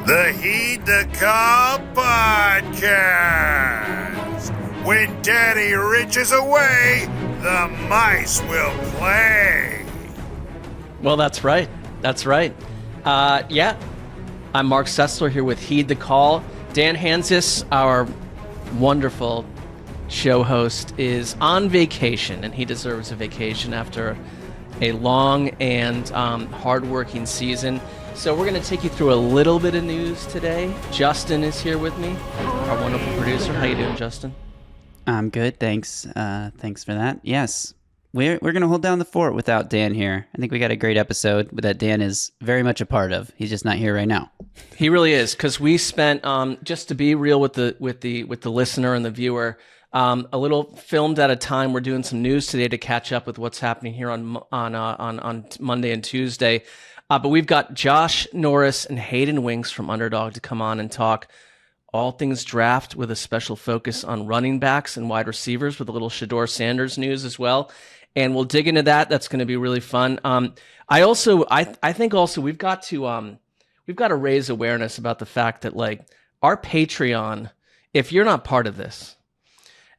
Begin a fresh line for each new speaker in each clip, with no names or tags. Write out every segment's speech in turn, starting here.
The Heed the Call podcast. When Daddy Rich is away, the mice will play.
Well, that's right. That's right. Yeah, I'm Marc Sessler here with Heed the Call. Dan Hanzus, our wonderful show host, is on vacation, and he deserves a vacation after a long and hard-working season. So we're going to take you through a little bit of news today. Justin is here with me, our wonderful producer. How you doing, Justin?
I'm good, thanks. Thanks for that. Yes, we're going to hold down the fort without Dan here. I think we got a great episode that Dan is very much a part of. He's just not here right now.
He really is, because we spent just to be real with the listener and the viewer. A little filmed at a time. We're doing some news today to catch up with what's happening here on Monday and Tuesday. But we've got Josh Norris and Hayden Winks from Underdog to come on and talk all things draft with a special focus on running backs and wide receivers with a little Shedeur Sanders news as well. And we'll dig into that. That's going to be really fun. I think also we've got to raise awareness about the fact that, like, our Patreon, if you're not part of this,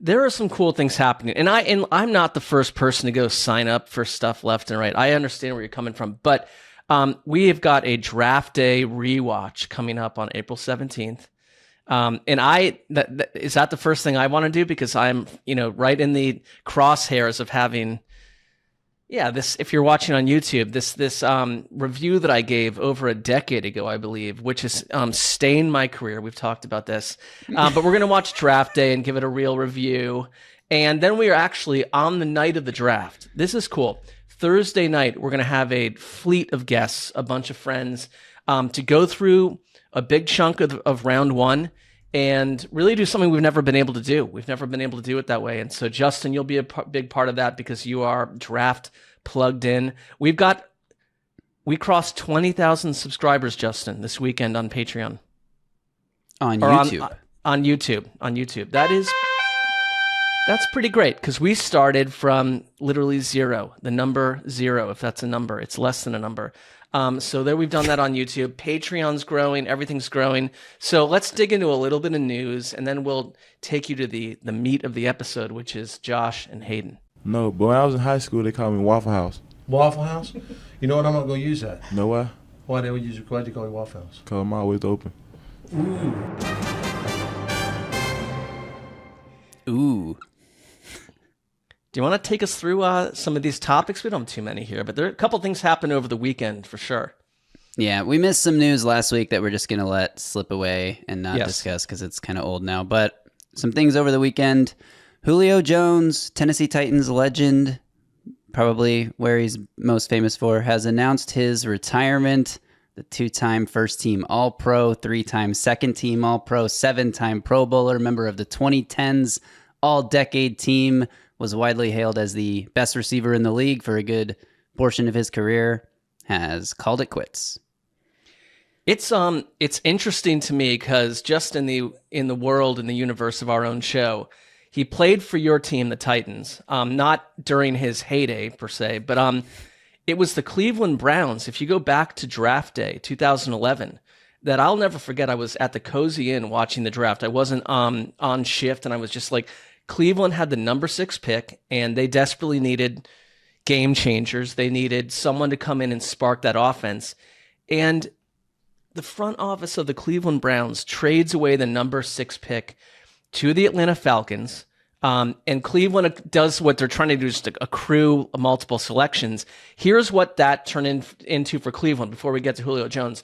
there are some cool things happening. And I'm not the first person to go sign up for stuff left and right. I understand where you're coming from, but we have got a draft day rewatch coming up on April 17th. And is that the first thing I want to do? Because I'm, right in the crosshairs of having, this, if you're watching on YouTube, this review that I gave over a decade ago, I believe, which has stained my career. We've talked about this, but we're going to watch draft day and give it a real review. And then we are actually on the night of the draft. This is cool. Thursday night, we're going to have a fleet of guests, a bunch of friends, to go through a big chunk of round one and really do something we've never been able to do. We've never been able to do it that way. And so, Justin, you'll be a big part of that because you are draft plugged in. We crossed 20,000 subscribers, Justin, this weekend on Patreon.
On YouTube.
On YouTube. That's pretty great because we started from literally zero, the number zero, if that's a number. It's less than a number. So there we've done that on YouTube. Patreon's growing. Everything's growing. So let's dig into a little bit of news, and then we'll take you to the meat of the episode, which is Josh and Hayden.
No, but when I was in high school, they called me Waffle House.
Waffle House? You know what? I'm not going to use that.
Know why?
Why'd they call you Waffle House?
Because I'm always open.
Ooh.
Do you want to take us through some of these topics? We don't have too many here, but there are a couple things happened over the weekend for sure.
Yeah, we missed some news last week that we're just going to let slip away and not discuss because it's kind of old now. But some things over the weekend. Julio Jones, Tennessee Titans legend, probably where he's most famous for, has announced his retirement. The 2-time first-team All-Pro, 3-time second-team All-Pro, 7-time Pro Bowler, member of the 2010s All-Decade team, was widely hailed as the best receiver in the league for a good portion of his career, has called it quits.
It's interesting to me because just in the world, in the universe of our own show, he played for your team, the Titans, not during his heyday per se, but it was the Cleveland Browns. If you go back to draft day 2011, that I'll never forget. I was at the Cozy Inn watching the draft. I wasn't on shift, and I was just like, Cleveland had the number 6 pick, and they desperately needed game changers. They needed someone to come in and spark that offense. And the front office of the Cleveland Browns trades away the number 6 pick to the Atlanta Falcons. And Cleveland does what they're trying to do, is to accrue multiple selections. Here's what that turned into for Cleveland before we get to Julio Jones.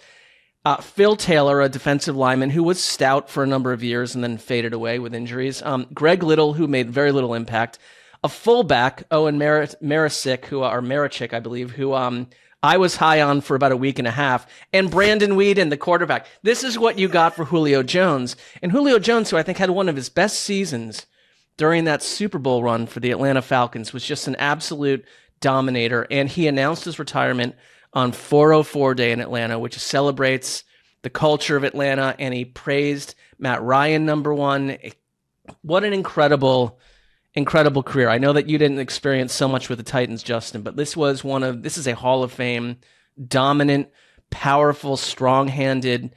Phil Taylor, a defensive lineman who was stout for a number of years and then faded away with injuries. Greg Little, who made very little impact. A fullback, Owen Maricic, I believe, who I was high on for about a week and a half. And Brandon Weeden, the quarterback. This is what you got for Julio Jones. And Julio Jones, who I think had one of his best seasons during that Super Bowl run for the Atlanta Falcons, was just an absolute dominator. And he announced his retirement on 404 Day in Atlanta, which celebrates the culture of Atlanta, and he praised Matt Ryan, number 1. What an incredible career. I know that you didn't experience so much with the Titans, Justin, but this is a Hall of Fame, dominant, powerful, strong-handed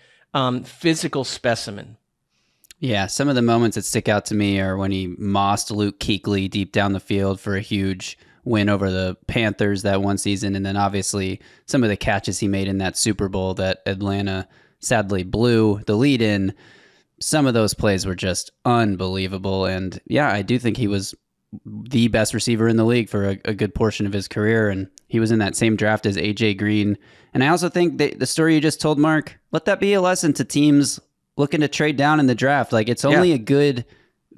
physical specimen.
Yeah, some of the moments that stick out to me are when he mossed Luke Kuechly deep down the field for a huge win over the Panthers that one season, and then obviously some of the catches he made in that Super Bowl that Atlanta sadly blew the lead in. Some of those plays were just unbelievable, and yeah, I do think he was the best receiver in the league for a good portion of his career, and he was in that same draft as AJ Green. And I also think that the story you just told, Mark, let that be a lesson to teams looking to trade down in the draft. Like, it's only a good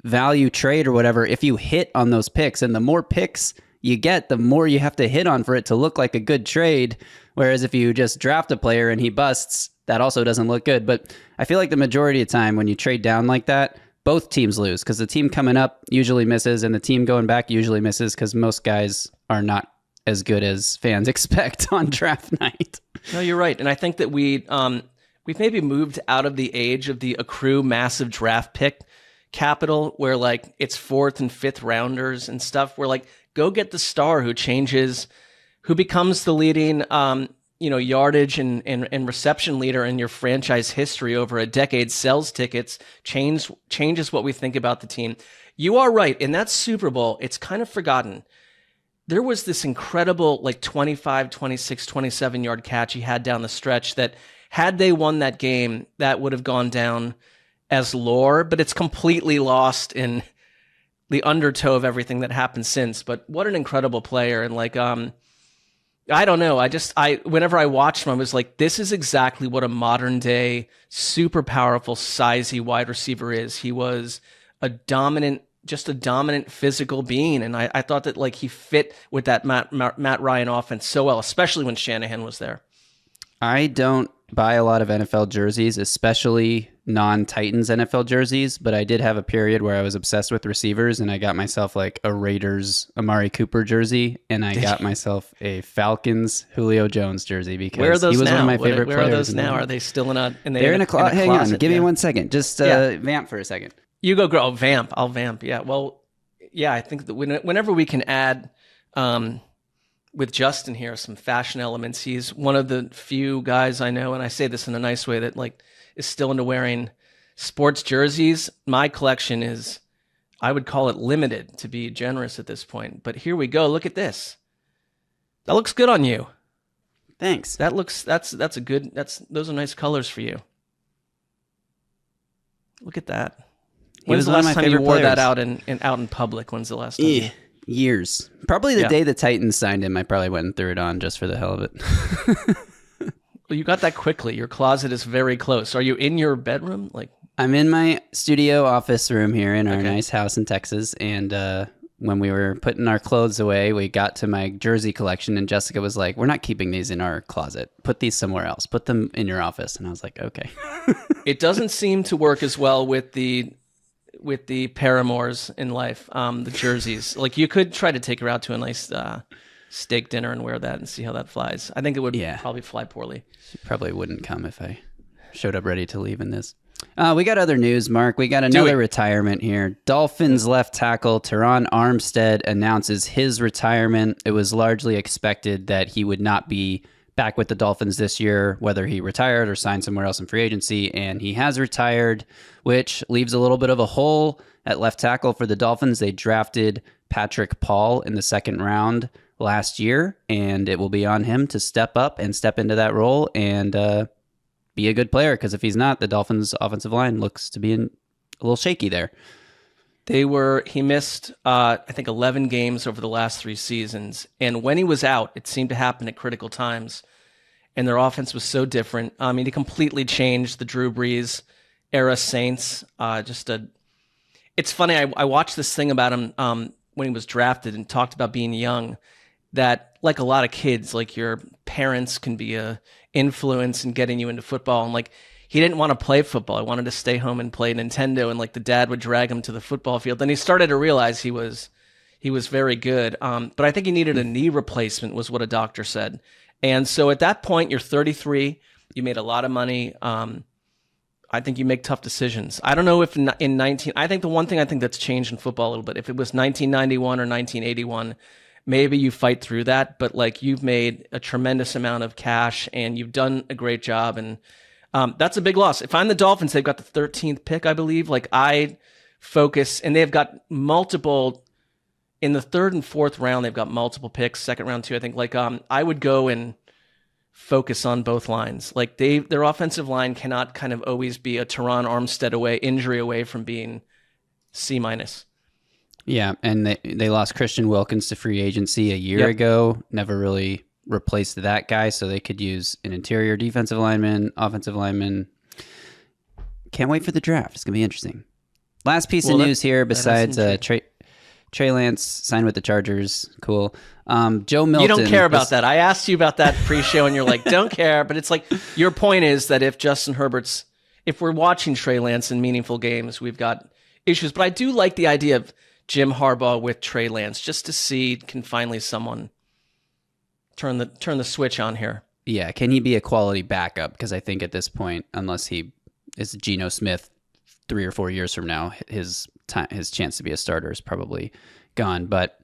value trade or whatever if you hit on those picks, and the more picks you get, the more you have to hit on for it to look like a good trade. Whereas if you just draft a player and he busts, that also doesn't look good. But I feel like the majority of the time when you trade down like that, both teams lose, because the team coming up usually misses and the team going back usually misses, because most guys are not as good as fans expect on draft night.
No, you're right. And I think that we've maybe moved out of the age of the accrue massive draft pick capital, where like it's 4th and 5th rounders and stuff, where like go get the star who becomes the leading yardage and reception leader in your franchise history over a decade, sells tickets, changes what we think about the team. You are right. In that Super Bowl, it's kind of forgotten. There was this incredible like 25, 26, 27-yard catch he had down the stretch that had they won that game, that would have gone down as lore, but it's completely lost in the undertow of everything that happened since. But what an incredible player. And like, I don't know. Whenever I watched him, I was like, this is exactly what a modern day, super powerful, sizey wide receiver is. He was a dominant physical being. And I thought that like he fit with that Matt Ryan offense so well, especially when Shanahan was there.
I don't buy a lot of NFL jerseys, especially non-Titans NFL jerseys, but I did have a period where I was obsessed with receivers, and I got myself like a Raiders Amari Cooper jersey, and I got myself a Falcons Julio Jones jersey because
where are those
he was
now?
one of my favorite
where
players.
are those now? Are they still in a?
They're in a closet. Hang on, give me 1 second. Just vamp for a second.
You go, girl. Vamp. I'll vamp. Yeah. Well, yeah. I think that whenever we can add, with Justin here, some fashion elements. He's one of the few guys I know, and I say this in a nice way, that like is still into wearing sports jerseys. My collection is, I would call it limited, to be generous at this point. But here we go. Look at this. That looks good on you.
Thanks.
Those are nice colors for you. Look at that.
He was
the
one of
last
my
time you
favorite
wore
players.
that out in public? When's the last time?
Years. Probably the day the Titans signed him, I probably went and threw it on just for the hell of it.
Well, you got that quickly. Your closet is very close. Are you in your bedroom? Like,
I'm in my studio office room here in our nice house in Texas, and when we were putting our clothes away, we got to my jersey collection, and Jessica was like, we're not keeping these in our closet. Put these somewhere else. Put them in your office. And I was like, okay.
It doesn't seem to work as well with the paramours in life, the jerseys. Like, you could try to take her out to a nice steak dinner and wear that and see how that flies. I think it would probably fly poorly.
She probably wouldn't come if I showed up ready to leave in this. We got other news, Mark. We got another retirement here. Dolphins left tackle Terron Armstead announces his retirement. It was largely expected that he would not be back with the Dolphins this year, whether he retired or signed somewhere else in free agency, and he has retired, which leaves a little bit of a hole at left tackle for the Dolphins. They drafted Patrick Paul in the 2nd round last year, and it will be on him to step up and step into that role and be a good player, because if he's not, the Dolphins' offensive line looks to be a little shaky there.
He missed, I think, 11 games over the last 3 seasons. And when he was out, it seemed to happen at critical times. And their offense was so different. I mean, he completely changed the Drew Brees era Saints. It's funny. I watched this thing about him when he was drafted and talked about being young, that like a lot of kids, like your parents can be a influence in getting you into football. And like, he didn't want to play football. He wanted to stay home and play Nintendo, and like the dad would drag him to the football field. Then he started to realize he was very good. But I think he needed a knee replacement, was what a doctor said. And so at that point, you're 33, you made a lot of money. I think you make tough decisions. I don't know if I think the one thing I think that's changed in football a little bit, if it was 1991 or 1981, maybe you fight through that, but like, you've made a tremendous amount of cash and you've done a great job. And That's a big loss. If I'm the Dolphins, they've got the 13th pick, I believe. Like, I focus, and they've got multiple in the 3rd and 4th round. They've got multiple picks. 2nd round too, I think. Like, I would go and focus on both lines. Like, their offensive line cannot kind of always be a Terron Armstead injury away from being C-.
Yeah, and they lost Christian Wilkins to free agency a year ago. Never really replaced that guy, so they could use an interior defensive lineman, offensive lineman. Can't wait for the draft. It's going to be interesting. Last piece of news here, besides Trey Lance signed with the Chargers. Cool. Joe Milton.
You don't care about that. I asked you about that pre-show, and you're like, don't care. But it's like, your point is that if we're watching Trey Lance in meaningful games, we've got issues. But I do like the idea of Jim Harbaugh with Trey Lance, just to see, can finally someone turn the switch on here.
Yeah, can he be a quality backup? Because I think at this point, unless he is Geno Smith 3 or 4 years from now, his chance to be a starter is probably gone. But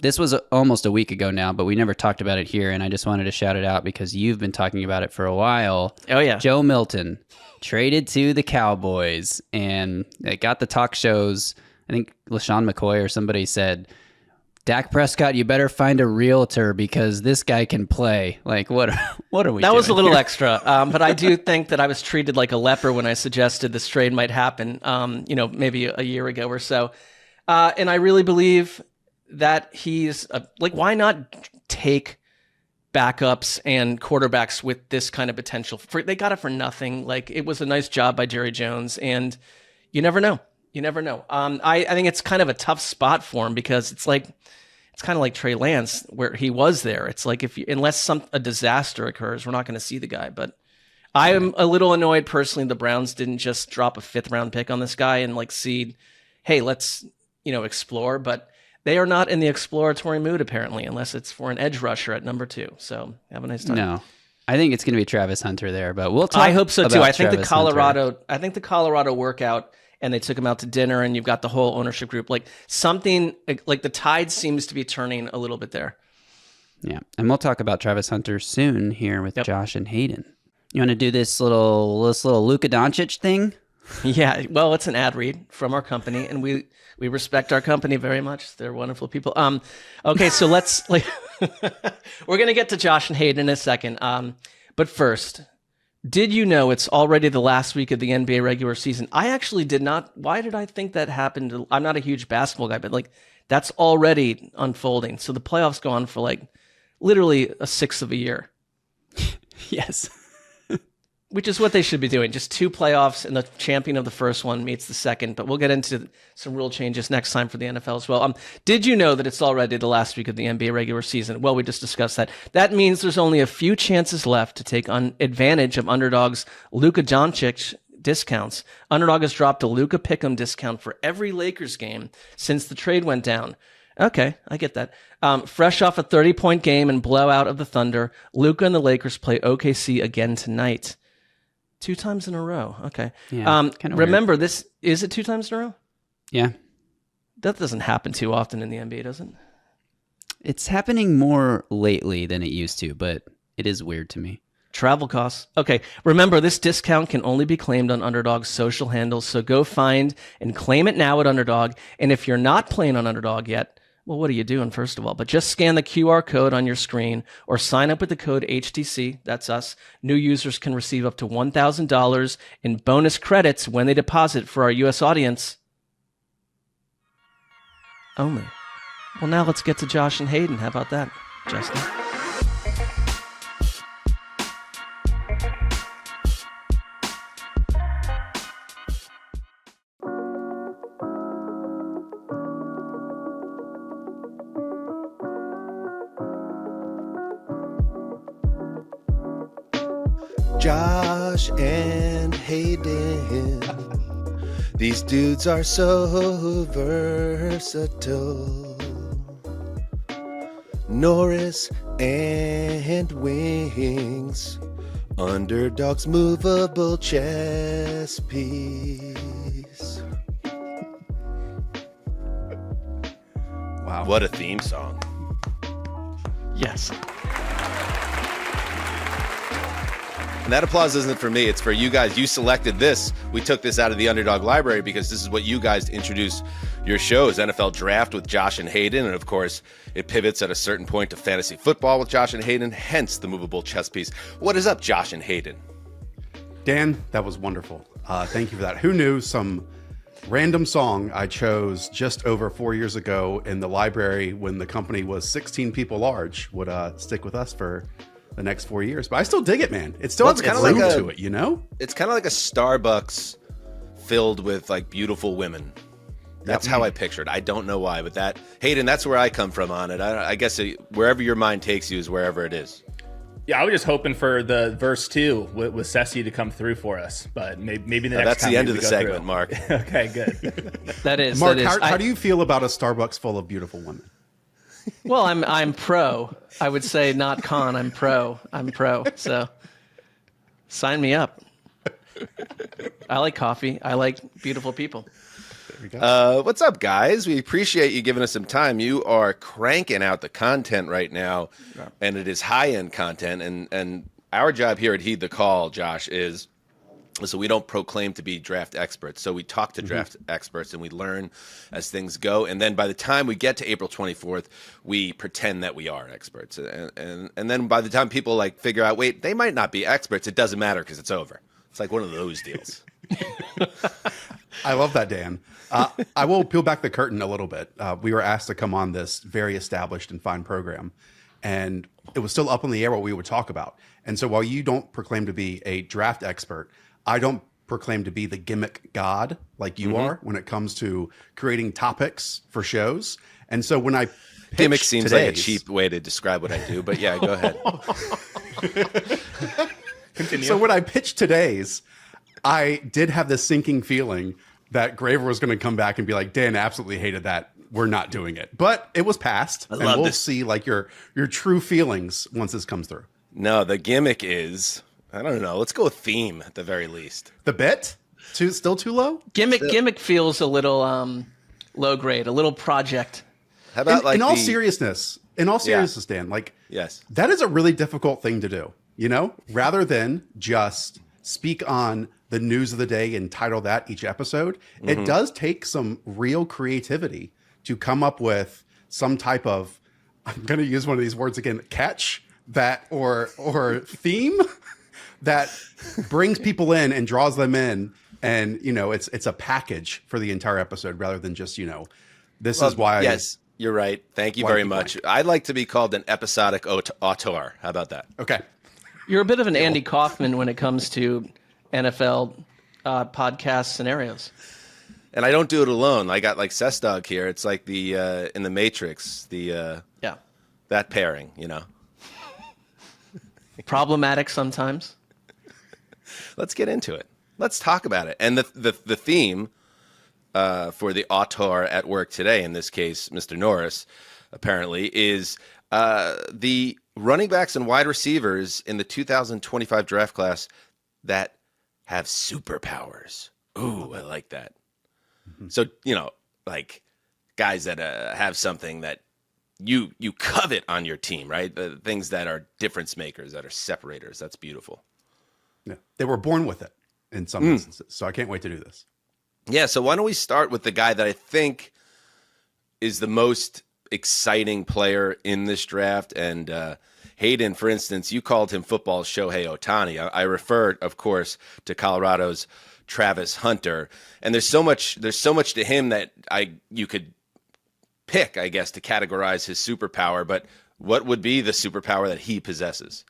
this was almost a week ago now, but we never talked about it here, and I just wanted to shout it out because you've been talking about it for a while.
Oh, yeah.
Joe Milton traded to the Cowboys, and it got the talk shows. I think LaShawn McCoy or somebody said, Dak Prescott, you better find a realtor because this guy can play. Like, what are we doing?
That was a little extra, but I do think that I was treated like a leper when I suggested this trade might happen, maybe a year ago or so. And I really believe that he's, why not take backups and quarterbacks with this kind of potential? They got it for nothing. Like, it was a nice job by Jerry Jones, and you never know. You never know. I think it's kind of a tough spot for him because it's kind of like Trey Lance where he was there. It's like unless a disaster occurs, we're not going to see the guy. But I am a little annoyed personally. The Browns didn't just drop a 5th round pick on this guy and see, hey, let's explore. But they are not in the exploratory mood apparently, unless it's for an edge rusher at number 2. So have a nice time.
No. I think it's going to be Travis Hunter there, but we'll talk.
I hope so too. I think
Travis
the Colorado workout. And they took him out to dinner, and you've got the whole ownership group. Like something, like the tide seems to be turning a little bit there.
Yeah, and we'll talk about Travis Hunter soon here with Josh and Hayden. You want to do this little Luka Doncic thing?
Yeah, well, it's an ad read from our company, and we respect our company very much. They're wonderful people. Okay, so let's we're gonna get to Josh and Hayden in a second. But first. Did you know it's already the last week of the NBA regular season? I actually did not. Why did I think that happened? I'm not a huge basketball guy, but that's already unfolding. So the playoffs go on for literally a 1/6 of a year.
Yes.
Which is what they should be doing. Just 2 playoffs, and the champion of the first one meets the second. But we'll get into some rule changes next time for the NFL as well. Did you know that it's already the last week of the NBA regular season? Well, we just discussed that. That means there's only a few chances left to take advantage of Underdog's Luka Doncic discounts. Underdog has dropped a Luka Pick'em discount for every Lakers game since the trade went down. Okay, I get that. Fresh off a 30-point game and blowout of the Thunder, Luka and the Lakers play OKC again tonight. 2 times in a row. Okay.
Yeah,
remember, this is it 2 times in a row?
Yeah.
That doesn't happen too often in the NBA, does it?
It's happening more lately than it used to, but it is weird to me.
Travel costs. Okay. Remember, this discount can only be claimed on Underdog's social handles, so go find and claim it now at Underdog. And if you're not playing on Underdog yet, well, what are you doing, first of all? But just scan the QR code on your screen or sign up with the code HTC. That's us. New users can receive up to $1,000 in bonus credits when they deposit for our U.S. audience only. Well, now let's get to Josh and Hayden. How about that, Justin?
Josh and Hayden, these dudes are so versatile. Norris and Winks, Underdog's movable chess piece.
Wow. What a theme song.
Yes.
And that applause isn't for me. It's for you guys. You selected this. We took this out of the Underdog library because this is what you guys introduce your shows. NFL Draft with Josh and Hayden. And, of course, it pivots at a certain point to fantasy football with Josh and Hayden, hence the movable chess piece. What is up, Josh and Hayden?
Dan, that was wonderful. Thank you for that. Who knew some random song I chose just over 4 years ago in the library when the company was 16 people large would stick with us for the next 4 years. But I still dig it, man. It still has kind of room to it, you know?
It's kind of like a Starbucks filled with like beautiful women. That's how I pictured. I don't know why, but that, Hayden, that's where I come from on it. I guess wherever your mind takes you is wherever it is.
Yeah, I was just hoping for the verse 2 with Sessy to come through for us, but maybe the next
that's
time
the end of the segment,
through.
Mark.
Okay, good.
That is.
Mark,
that is.
how do you feel about a Starbucks full of beautiful women?
Well, I'm pro. I would say not con. I'm pro. So sign me up. I like coffee. I like beautiful people.
What's up, guys? We appreciate you giving us some time. You are cranking out the content right now, and it is high-end content. And our job here at Heed the Call, Josh, is so we don't proclaim to be draft experts. So we talk to draft experts and we learn as things go. And then by the time we get to April 24th, we pretend that we are experts. And then by the time people like figure out, wait, they might not be experts, it doesn't matter because it's over. It's like one of those deals.
I love that, Dan. I will peel back the curtain a little bit. We were asked to come on this very established and fine program, and it was still up in the air what we would talk about. And so while you don't proclaim to be a draft expert, I don't proclaim to be the gimmick god like you are when it comes to creating topics for shows. And so when I
gimmick seems like a cheap way to describe what I do, but yeah, go ahead.
Continue.
So when I pitched today's, I did have this sinking feeling that Graver was going to come back and be like, Dan absolutely hated that. We're not doing it. But it was passed. And we'll see like your true feelings once this comes through.
No, the gimmick is, I don't know. Let's go with theme at the very least.
The bit? Still too low?
Gimmick feels a little low grade, a little project.
How about
in all seriousness, Dan, like,
yes,
that is a really difficult thing to do, you know, rather than just speak on the news of the day and title that each episode. It does take some real creativity to come up with some type of, I'm going to use one of these words again, catch that or theme that brings people in and draws them in. And, you know, it's a package for the entire episode rather than just, you know, this is why.
Yes, you're right. Thank you very much. I'd like to be called an episodic auteur. How about that?
Okay.
You're a bit of an Andy Kaufman when it comes to NFL podcast scenarios.
And I don't do it alone. I got like Sessdog here. It's like the in the Matrix, that pairing, you know.
Problematic sometimes.
Let's get into it. Let's talk about it. And the theme for the auteur at work today, in this case, Mr. Norris, apparently, is the running backs and wide receivers in the 2025 draft class that have superpowers. Ooh, I like that. So, you know, like guys that have something that you covet on your team, right? The things that are difference makers, that are separators. That's beautiful.
Yeah, they were born with it in some instances. So I can't wait to do this.
Yeah, so why don't we start with the guy that I think is the most exciting player in this draft. And Hayden, for instance, you called him football's Shohei Ohtani. I refer, of course, to Colorado's Travis Hunter. And there's so much to him that you could pick, I guess, to categorize his superpower. But what would be the superpower that he possesses?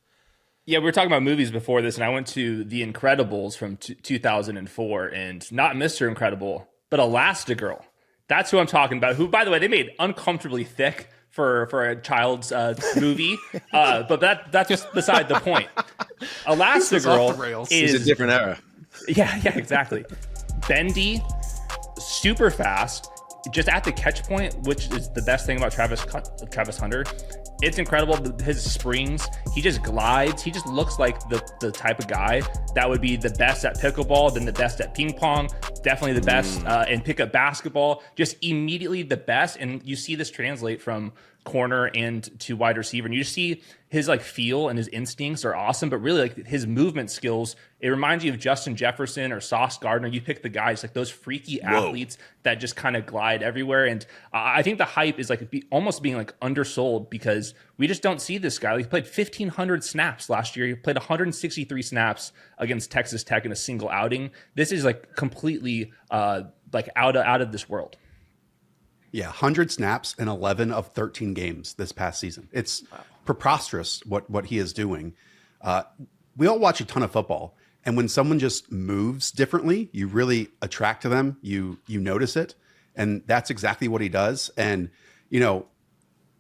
Yeah, we were talking about movies before this, and I went to The Incredibles from 2004, and not Mr. Incredible, but Elastigirl. That's who I'm talking about, who, by the way, they made uncomfortably thick for a child's movie, but that's just beside the point. Elastigirl is
a different era.
Yeah, exactly. Bendy, super fast, just at the catch point, which is the best thing about Travis Hunter. It's incredible, his springs. He just glides. He just looks like the type of guy that would be the best at pickleball, then the best at ping pong, definitely the best in pickup basketball, just immediately the best. And you see this translate from corner and to wide receiver, and you just see his like feel and his instincts are awesome, but really like his movement skills, it reminds you of Justin Jefferson or Sauce Gardner. You pick the guys, like those freaky athletes that just kind of glide everywhere. And I think the hype is like almost being like undersold because we just don't see this guy. He played 1,500 snaps last year. He played 163 snaps against Texas Tech in a single outing. This is like completely like out of this world.
Yeah, 100 snaps in 11 of 13 games this past season. It's preposterous what he is doing. We all watch a ton of football, and when someone just moves differently, you really attract to them. You notice it, and that's exactly what he does. And, you know,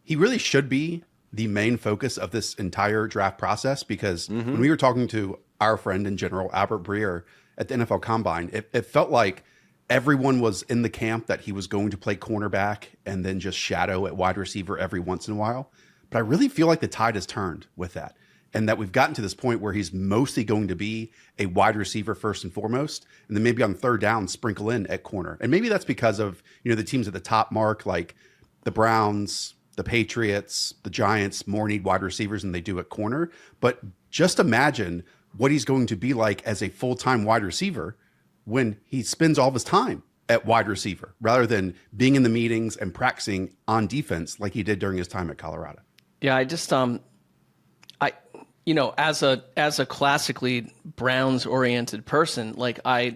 he really should be the main focus of this entire draft process because when we were talking to our friend in general, Albert Breer, at the NFL Combine, it felt like everyone was in the camp that he was going to play cornerback and then just shadow at wide receiver every once in a while. But I really feel like the tide has turned with that and that we've gotten to this point where he's mostly going to be a wide receiver first and foremost, and then maybe on third down, sprinkle in at corner. And maybe that's because of, you know, the teams at the top, Mark, like the Browns, the Patriots, the Giants more need wide receivers than they do at corner. But just imagine what he's going to be like as a full-time wide receiver when he spends all of his time at wide receiver rather than being in the meetings and practicing on defense like he did during his time at Colorado.
Yeah, I just as a classically Browns oriented person, like I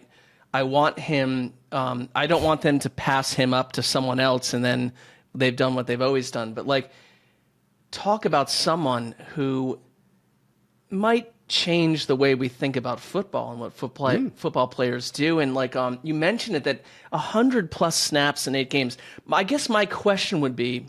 want him I don't want them to pass him up to someone else and then they've done what they've always done. But like talk about someone who might change the way we think about football and what football players do. And like you mentioned it, that 100+ snaps in 8 games. I guess my question would be,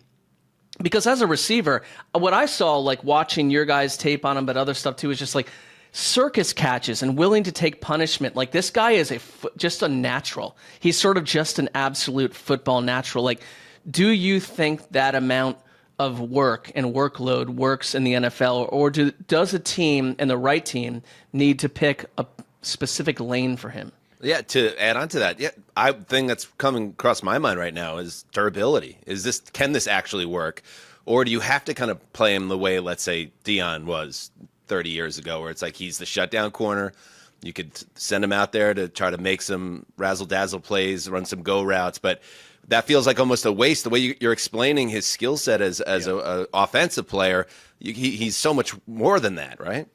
because as a receiver, what I saw like watching your guys' tape on him, but other stuff too, is just like circus catches and willing to take punishment. Like this guy is just a natural. He's sort of just an absolute football natural. Like, do you think that amount of work and workload works in the NFL, or does a team and the right team need to pick a specific lane for him?
Yeah, to add on to that, I think that's coming across my mind right now is durability. Can this actually work? Or do you have to kind of play him the way, let's say, Dion was 30 years ago, where it's like he's the shutdown corner. You could send him out there to try to make some razzle-dazzle plays, run some go routes, but that feels like almost a waste. The way you're explaining his skill set as an offensive player, he's so much more than that, right?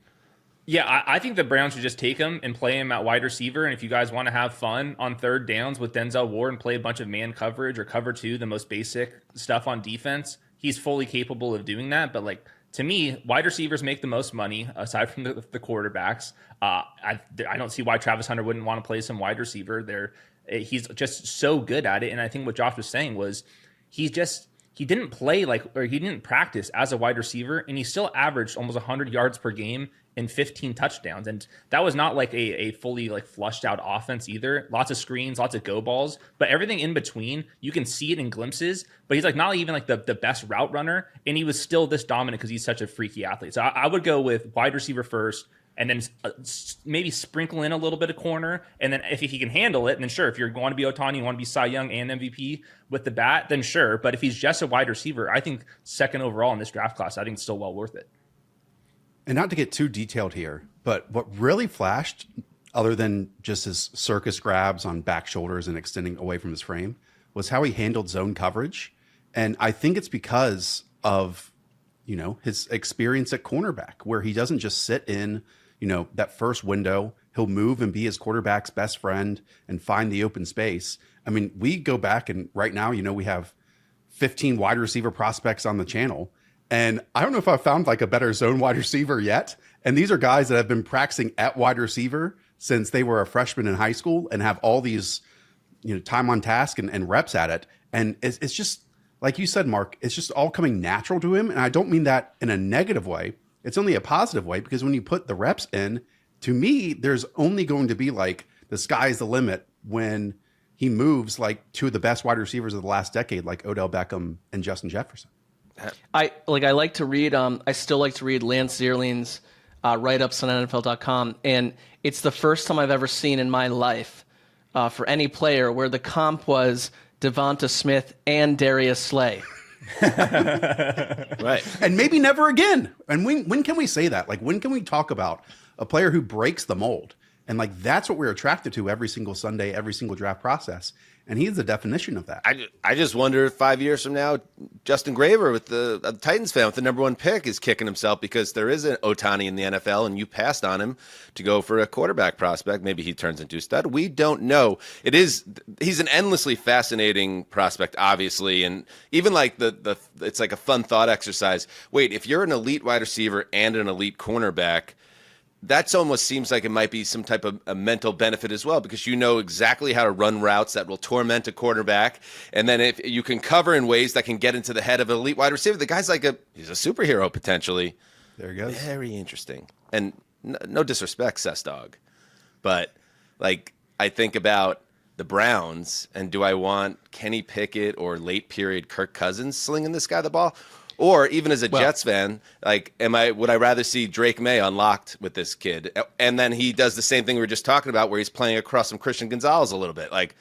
Yeah, I think the Browns should just take him and play him at wide receiver. And if you guys want to have fun on third downs with Denzel Ward and play a bunch of man coverage or cover 2, the most basic stuff on defense, he's fully capable of doing that. But like, to me, wide receivers make the most money aside from the quarterbacks. I don't see why Travis Hunter wouldn't want to play some wide receiver. He's just so good at it. And I think what Josh was saying was he didn't play he didn't practice as a wide receiver, and he still averaged almost 100 yards per game and 15 touchdowns. And that was not like a fully like flushed out offense either. Lots of screens, lots of go balls, but everything in between, you can see it in glimpses, but he's like not even like the best route runner. And he was still this dominant because he's such a freaky athlete. So I would go with wide receiver first, and then maybe sprinkle in a little bit of corner. And then if he can handle it, then sure. If you're going to be Ohtani, you want to be Cy Young and MVP with the bat, then sure. But if he's just a wide receiver, I think second overall in this draft class, I think it's still well worth it.
And not to get too detailed here, but what really flashed, other than just his circus grabs on back shoulders and extending away from his frame, was how he handled zone coverage. And I think it's because of, his experience at cornerback, where he doesn't just sit in, that first window. He'll move and be his quarterback's best friend and find the open space. I mean, we go back and right now, we have 15 wide receiver prospects on the channel. And I don't know if I've found like a better zone wide receiver yet. And these are guys that have been practicing at wide receiver since they were a freshman in high school and have all these, time on task and reps at it. And it's just, like you said, Mark, it's just all coming natural to him. And I don't mean that in a negative way. It's only a positive way, because when you put the reps in, to me, there's only going to be like the sky's the limit when he moves like two of the best wide receivers of the last decade, like Odell Beckham and Justin Jefferson.
I like to read. I still like to read Lance Zierlein's write-ups on NFL.com, and it's the first time I've ever seen in my life for any player where the comp was Devonta Smith and Darius Slay.
Right.
And maybe never again. And when can we say that? Like, when can we talk about a player who breaks the mold? And like, that's what we're attracted to every single Sunday, every single draft process. And he's the definition of that.
I just wonder if 5 years from now, Justin Graver with the Titans fan with the number 1 pick is kicking himself because there is an Ohtani in the NFL and you passed on him to go for a quarterback prospect. Maybe he turns into a stud. We don't know. He's an endlessly fascinating prospect, obviously. And even like it's like a fun thought exercise. Wait, if you're an elite wide receiver and an elite cornerback, that almost seems like it might be some type of a mental benefit as well, because you know exactly how to run routes that will torment a quarterback. And then if you can cover in ways that can get into the head of an elite wide receiver, the guy's like he's a superhero potentially.
There he goes.
Very interesting. And no disrespect, Cessdog, but like I think about the Browns and do I want Kenny Pickett or late period Kirk Cousins slinging this guy the ball? Or even as a Jets fan, like, would I rather see Drake May unlocked with this kid? And then he does the same thing we were just talking about where he's playing across from Christian Gonzalez a little bit. Like,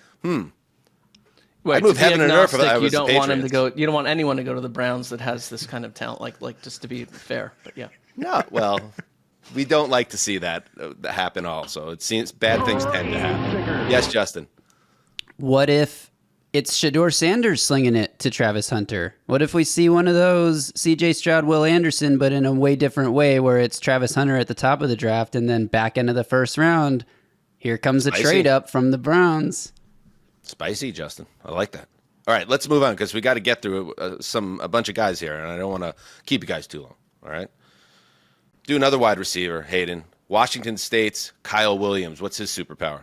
Right,
I'd move heaven and earth if I was
you don't
the
want him to
Patriots.
go. You don't want anyone to go to the Browns that has this kind of talent. Like just to be fair, but yeah.
No, well, we don't like to see that happen also. It seems bad things tend to happen. Yes, Justin.
What if it's Shador Sanders slinging it to Travis Hunter? What if we see one of those CJ Stroud, Will Anderson, but in a way different way where it's Travis Hunter at the top of the draft and then back end of the first round, here comes a trade up from the Browns.
Spicy, Justin. I like that. All right, let's move on because we got to get through a bunch of guys here, and I don't want to keep you guys too long. All right? Do another wide receiver, Hayden. Washington State's Kyle Williams. What's his superpower?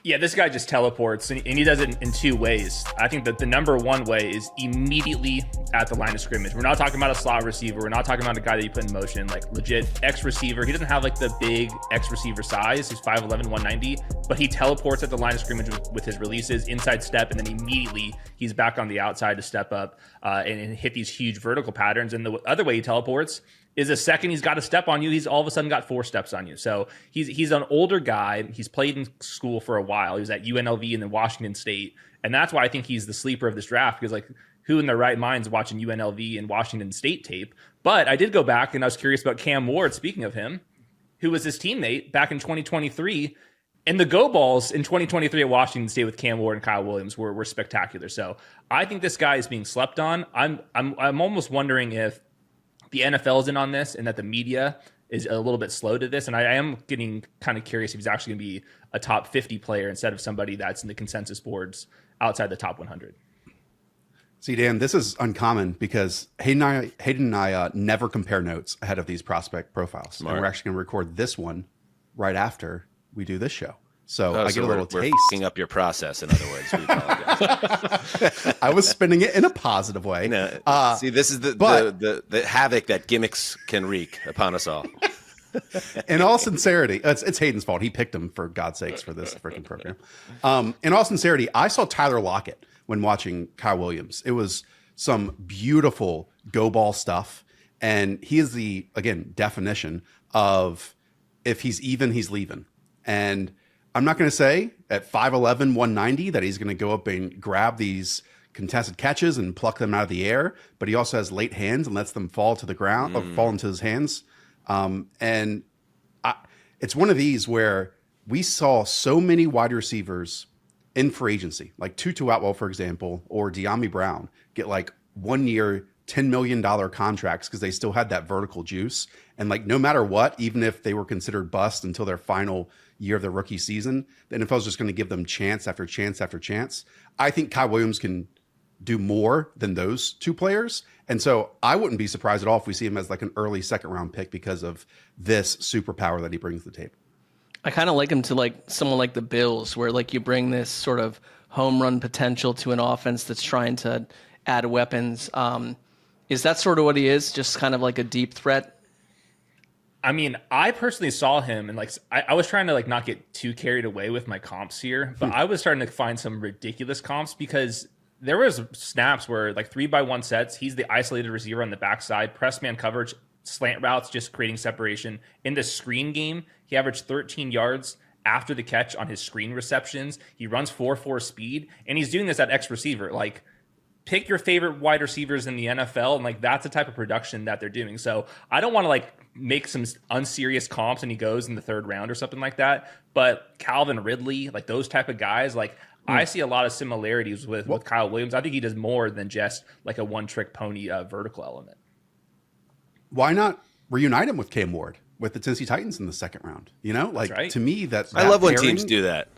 Yeah, this guy just teleports, and he does it in 2 ways. I think that the number 1 way is immediately at the line of scrimmage. We're not talking about a slot receiver. We're not talking about a guy that you put in motion, like legit X receiver. He doesn't have like the big X receiver size. He's 5'11", 190, but he teleports at the line of scrimmage with his releases, inside step, and then immediately he's back on the outside to step up and hit these huge vertical patterns. And the other way he teleports is the second he's got a step on you, he's all of a sudden got 4 steps on you. So he's an older guy. He's played in school for a while. He was at UNLV and then Washington State. And that's why I think he's the sleeper of this draft, because like who in their right mind is watching UNLV and Washington State tape? But I did go back and I was curious about Cam Ward, speaking of him, who was his teammate back in 2023. And the go balls in 2023 at Washington State with Cam Ward and Kyle Williams were spectacular. So I think this guy is being slept on. I'm almost wondering if the NFL is in on this and that the media is a little bit slow to this. And I am getting kind of curious if he's actually going to be a top 50 player instead of somebody that's in the consensus boards outside the top 100.
See, Dan, this is uncommon because Hayden and I never compare notes ahead of these prospect profiles.
Smart.
And we're actually going to record this one right after we do this show. So I get a little taste.
We're f***ing up your process, in other words. We apologize.
I was spinning it in a positive way.
No, see, this is the havoc that gimmicks can wreak upon us all.
In all sincerity, it's Hayden's fault. He picked him, for God's sakes, for this freaking program. In all sincerity, I saw Tyler Lockett when watching Kyle Williams. It was some beautiful go ball stuff. And he is the, again, definition of if he's even, he's leaving. And I'm not going to say at 5'11", 190 that he's going to go up and grab these contested catches and pluck them out of the air, but he also has late hands and lets them fall to the ground or fall into his hands. It's one of these where we saw so many wide receivers in free agency, like Tutu Atwell, for example, or De'Ami Brown, get like 1 year, $10 million contracts because they still had that vertical juice. And like, no matter what, even if they were considered bust until their final year of their rookie season, the NFL is just going to give them chance after chance after chance. I think Kyle Williams can do more than those 2 players. And so I wouldn't be surprised at all if we see him as like an early 2nd round pick because of this superpower that he brings to the table.
I kind of like him to like someone like the Bills, where like you bring this sort of home run potential to an offense that's trying to add weapons. Is that sort of what he is? Just kind of like a deep threat?
I mean, I personally saw him and like I was trying to like not get too carried away with my comps here, but I was starting to find some ridiculous comps because there was snaps where like 3-by-1 sets, he's the isolated receiver on the backside, press man coverage, slant routes, just creating separation. In the screen game, he averaged 13 yards after the catch on his screen receptions. He runs 4.4 speed, and he's doing this at X receiver. Like, pick your favorite wide receivers in the NFL, and like that's the type of production that they're doing. So I don't want to like make some unserious comps and he goes in the 3rd round or something like that. But Calvin Ridley, like those type of guys, like I see a lot of similarities with Kyle Williams. I think he does more than just like a one-trick pony vertical element.
Why not reunite him with Cam Ward with the Tennessee Titans in the 2nd round? You know, like
right.
to me, that
I love when
pairing,
teams do that.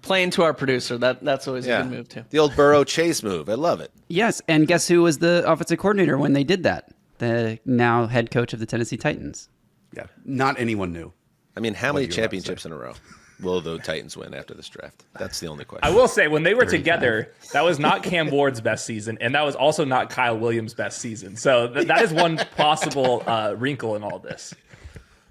Playing to our producer, that's always a good move too.
The old Burrow Chase move. I love it.
Yes, and guess who was the offensive coordinator when they did that? The now head coach of the Tennessee Titans.
Yeah, not anyone knew.
I mean, how many
you're about to
championships in a row will the Titans win after this draft? That's the only question.
I will say, when they were together, that was not Cam Ward's best season, and that was also not Kyle Williams' best season. So that is one possible wrinkle in all this.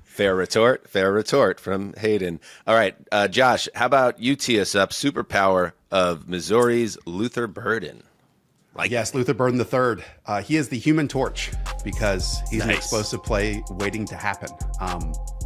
Fair retort from Hayden. All right, Josh, how about you tee us up? Superpower of Missouri's Luther Burden.
Yes, Luther Burden III. He is the Human Torch because he's an
Nice.
explosive play waiting to happen.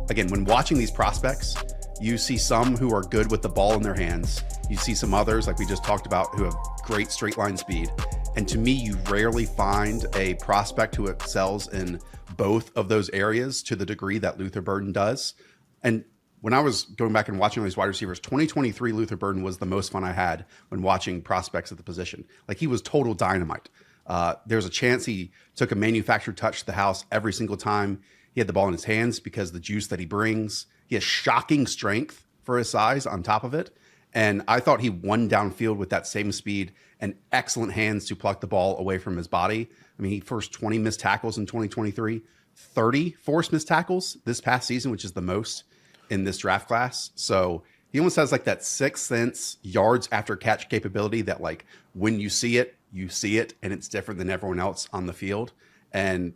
Again, when watching these prospects, you see some who are good with the ball in their hands. You see some others, like we just talked about, who have great straight line speed. And to me, you rarely find a prospect who excels in both of those areas to the degree that Luther Burden does. And when I was going back and watching all these wide receivers, 2023 Luther Burden was the most fun I had when watching prospects at the position. Like, he was total dynamite. There's a chance he took a manufactured touch to the house every single time he had the ball in his hands because the juice that he brings. He has shocking strength for his size on top of it. And I thought he won downfield with that same speed and excellent hands to pluck the ball away from his body. I mean, he forced 20 missed tackles in 2023, 30 forced missed tackles this past season, which is the most in this draft class. So he almost has like that sixth sense yards after catch capability that, like, when you see it, and it's different than everyone else on the field. And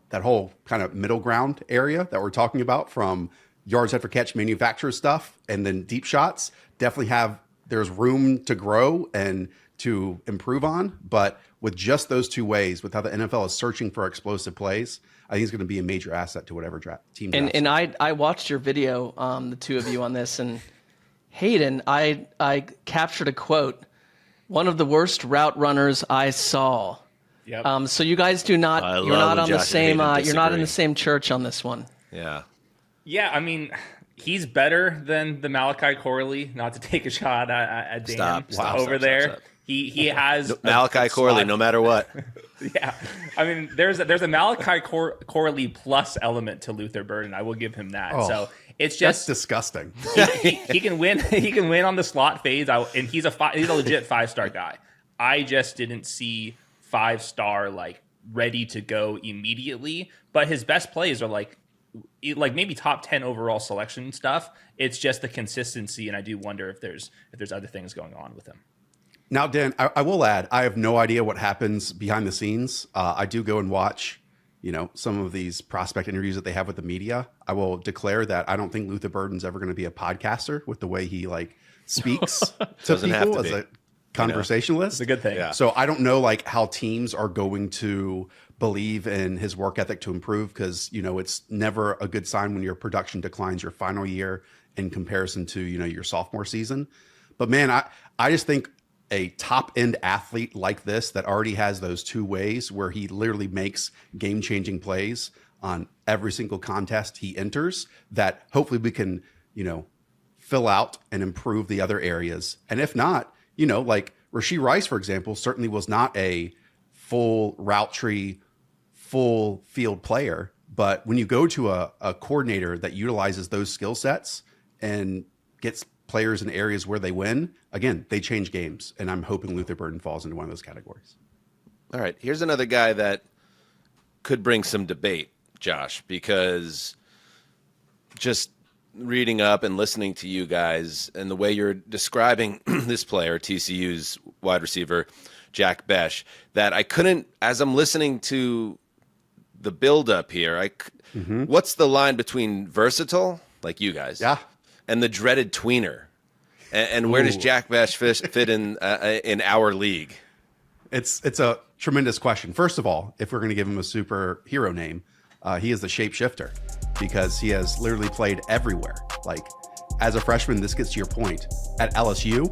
that whole kind of middle ground area that we're talking about, from yards after catch manufacturer stuff and then deep shots, definitely there's room to grow and to improve on. But with just those two ways, with how the NFL is searching for explosive plays, I think it's going to be a major asset to whatever team drafts.
And I watched your video, the two of you on this, and Hayden, I captured a quote, "One of the worst route runners I saw."
Yep.
So you guys you're not on the same you're not in the same church on this one.
Yeah.
Yeah, I mean, he's better than the Malachi Corley. Not to take a shot at Dan over there. He has
Malachi Corley, no matter what.
Yeah, I mean, there's a Malachi Corley plus element to Luther Burden. I will give him that.
Oh,
so it's just
that's disgusting.
He can win. He can win on the slot fades, and he's a legit 5-star guy. I just didn't see 5-star like ready to go immediately. But his best plays are like maybe top 10 overall selection stuff. It's just the consistency, and I do wonder if there's other things going on with him.
Now, Dan, I will add, I have no idea what happens behind the scenes. I do go and watch, some of these prospect interviews that they have with the media. I will declare that I don't think Luther Burden's ever going to be a podcaster with the way he speaks to people as a conversationalist.
It's a good thing.
Yeah.
So I don't know how teams are going to believe in his work ethic to improve, because it's never a good sign when your production declines your final year in comparison to your sophomore season. But man, I just think a top end athlete like this that already has those two ways where he literally makes game changing plays on every single contest he enters, that hopefully we can fill out and improve the other areas. And if not, Rashee Rice, for example, certainly was not a full route tree, full field player. But when you go to a coordinator that utilizes those skill sets and gets players in areas where they win, again, they change games. And I'm hoping Luther Burden falls into one of those categories.
All right. Here's another guy that could bring some debate, Josh, because just reading up and listening to you guys and the way you're describing this player, TCU's wide receiver, Jack Bech, that I couldn't, as I'm listening to the buildup here, what's the line between versatile, like you guys, and the dreaded tweener? And where does Jack Bech fit in our league?
It's a tremendous question. First of all, if we're going to give him a superhero name, he is the shapeshifter, because he has literally played everywhere. As a freshman, this gets to your point. At LSU,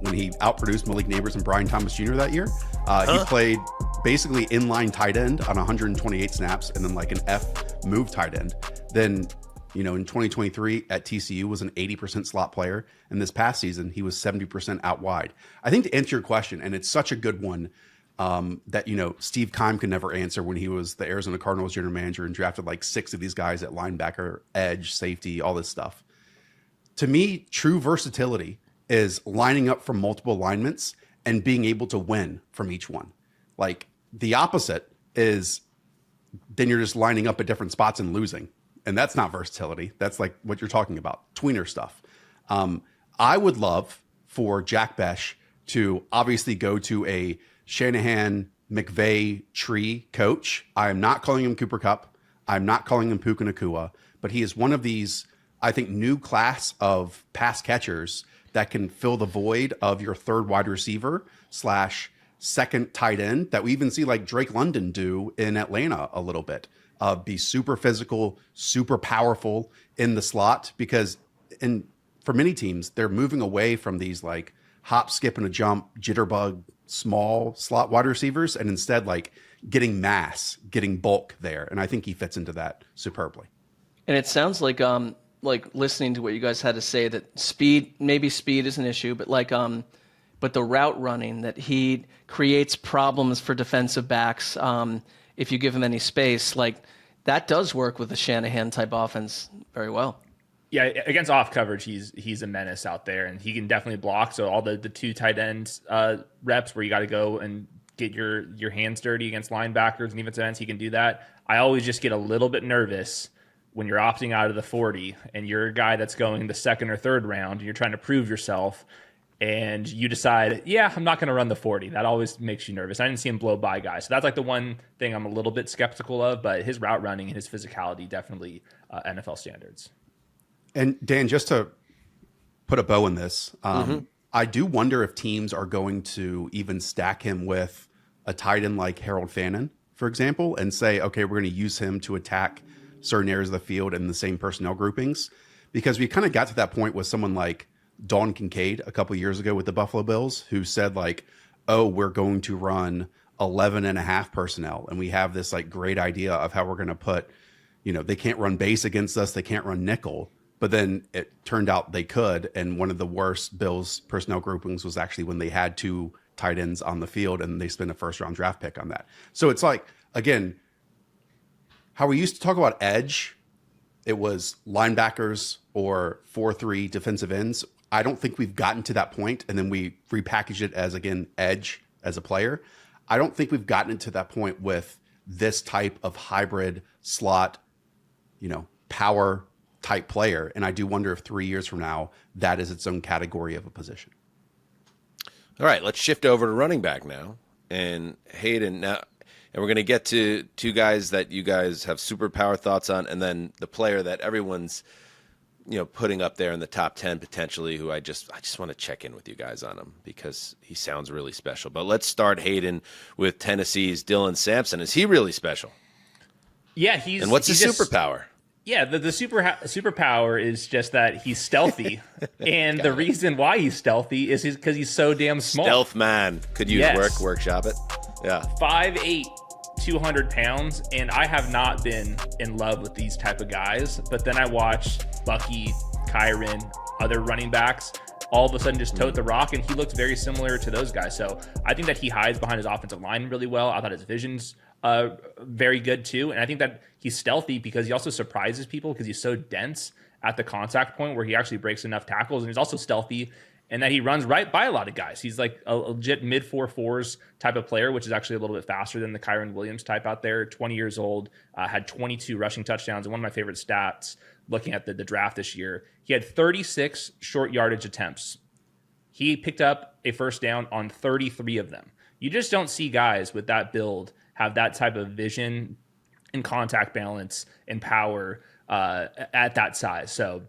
when he outproduced Malik Neighbors and Brian Thomas Jr. that year, He played basically inline tight end on 128 snaps and then like an F move tight end. Then, in 2023 at TCU was an 80% slot player. And this past season, he was 70% out wide. I think to answer your question, and it's such a good one that, Steve Keim could never answer when he was the Arizona Cardinals general manager and drafted like 6 of these guys at linebacker, edge, safety, all this stuff. To me, true versatility is lining up from multiple alignments and being able to win from each one. Like the opposite is then you're just lining up at different spots and losing. And that's not versatility. That's like what you're talking about, tweener stuff. I would love for Jack Bech to obviously go to a Shanahan McVay tree coach. I am not calling him Cooper Kupp. I'm not calling him Puka Nacua, but he is one of these, I think, new class of pass catchers that can fill the void of your third wide receiver / second tight end that we even see like Drake London do in Atlanta a little bit. Be super physical, super powerful in the slot, because for many teams, they're moving away from these like hop, skip, and a jump, jitterbug, small slot wide receivers, and instead like getting mass, getting bulk there. And I think he fits into that superbly.
And it sounds like listening to what you guys had to say, that maybe speed is an issue, but but the route running, that he creates problems for defensive backs if you give him any space, like that does work with the Shanahan type offense very well.
Yeah, against off coverage, he's a menace out there, and he can definitely block. So all the 2 tight end reps where you got to go and get your hands dirty against linebackers and defensive ends, he can do that. I always just get a little bit nervous when you're opting out of the 40 and you're a guy that's going the 2nd or 3rd round and you're trying to prove yourself and you decide, yeah, I'm not going to run the 40. That always makes you nervous. I didn't see him blow by guys. So that's like the one thing I'm a little bit skeptical of, but his route running and his physicality, definitely NFL standards.
And Dan, just to put a bow in this, I do wonder if teams are going to even stack him with a tight end like Harold Fannin, for example, and say, okay, we're going to use him to attack certain areas of the field in the same personnel groupings, because we kind of got to that point with someone like Dalton Kincaid a couple of years ago with the Buffalo Bills, who said like, oh, we're going to run 11.5 personnel. And we have this like great idea of how we're going to put, they can't run base against us. They can't run nickel. But then it turned out they could. And one of the worst Bills personnel groupings was actually when they had 2 tight ends on the field and they spent a 1st round draft pick on that. So it's like, again, how we used to talk about edge, it was linebackers or 4-3 defensive ends. I don't think we've gotten to that point, and then we repackaged it as, again, edge as a player. I don't think we've gotten to that point with this type of hybrid slot, power type player. And I do wonder if 3 years from now, that is its own category of a position.
All right, let's shift over to running back now. And Hayden, now, and we're going to get to 2 guys that you guys have superpower thoughts on, and then the player that everyone's putting up there in the top 10 potentially, who I just want to check in with you guys on him because he sounds really special. But let's start, Hayden, with Tennessee's Dylan Sampson. Is he really special?
Yeah,
and what's his superpower?
Yeah, the superpower is just that he's stealthy, and the reason why he's stealthy is because he's so damn small.
Stealth man. Could use workshop it. Yeah.
5'8", 200 pounds, and I have not been in love with these type of guys. But then I watch Bucky, Kyron, other running backs all of a sudden just tote the rock, and he looks very similar to those guys. So I think that he hides behind his offensive line really well. I thought his vision's very good too, and I think that he's stealthy because he also surprises people because he's so dense at the contact point where he actually breaks enough tackles, and he's also stealthy and that he runs right by a lot of guys. He's like a legit mid 4.4s type of player, which is actually a little bit faster than the Kyron Williams type out there. 20 years old, had 22 rushing touchdowns, and one of my favorite stats looking at the draft this year, he had 36 short yardage attempts. He picked up a 1st down on 33 of them. You just don't see guys with that build have that type of vision and contact balance and power at that size. So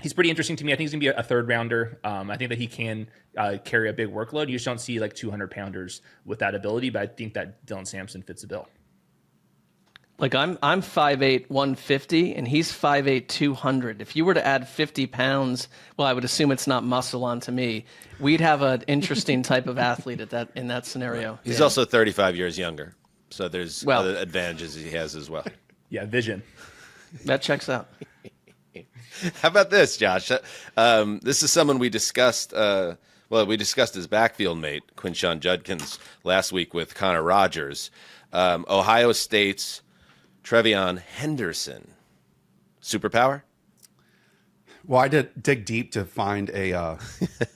he's pretty interesting to me. I think he's going to be a 3rd rounder. I think that he can carry a big workload. You just don't see like 200 pounders with that ability, but I think that Dylan Sampson fits the bill.
Like I'm 5'8", 150, and he's 5'8", 200. If you were to add 50 pounds, well, I would assume it's not muscle onto me. We'd have an interesting type of athlete in that scenario.
He's also 35 years younger, so there's other advantages he has as well.
Yeah, vision.
That checks out.
How about this, Josh? This is someone we discussed. We discussed his backfield mate, Quinshon Judkins, last week with Connor Rogers. Ohio State's TreVeyon Henderson. Superpower?
Well, I did dig deep to find a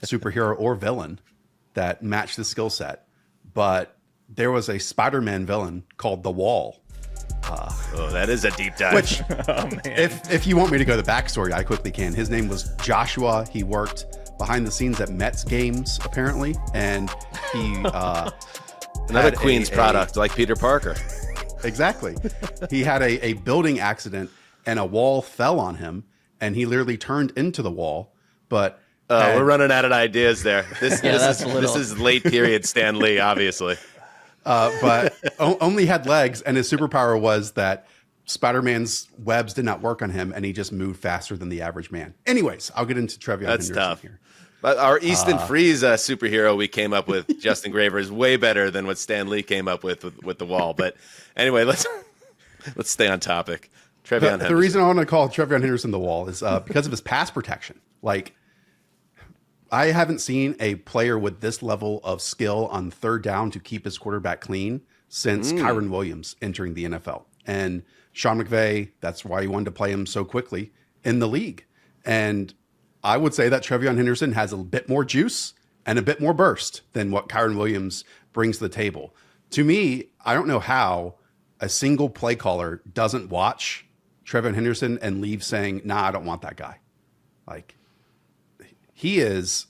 superhero or villain that matched the skill set, but there was a Spider-Man villain called The Wall.
That is a deep dive.
Which, if you want me to go the backstory, I quickly can. His name was Joshua. He worked behind the scenes at Mets games, apparently, and he
another Queens product like Peter Parker.
Exactly. He had a building accident, and a wall fell on him, and he literally turned into the wall. But
we're running out of ideas there. This is late period Stan Lee, obviously.
But only had legs, and his superpower was that Spider-Man's webs did not work on him, and he just moved faster than the average man. Anyways, I'll get into TreVeyon Henderson
tough.
here.
But our Easton Freeze superhero we came up with, Justin Graver, is way better than what Stan Lee came up with The Wall. But anyway, let's stay on topic. TreVeyon Henderson.
The reason I want to call TreVeyon Henderson The Wall is because of his pass protection. Like, I haven't seen a player with this level of skill on third down to keep his quarterback clean since Kyron Williams entering the NFL. And Sean McVay, that's why he wanted to play him so quickly in the league. And I would say that TreVeyon Henderson has a bit more juice and a bit more burst than what Kyron Williams brings to the table. To me, I don't know how a single play caller doesn't watch TreVeyon Henderson and leave saying, nah, I don't want that guy. Like, he is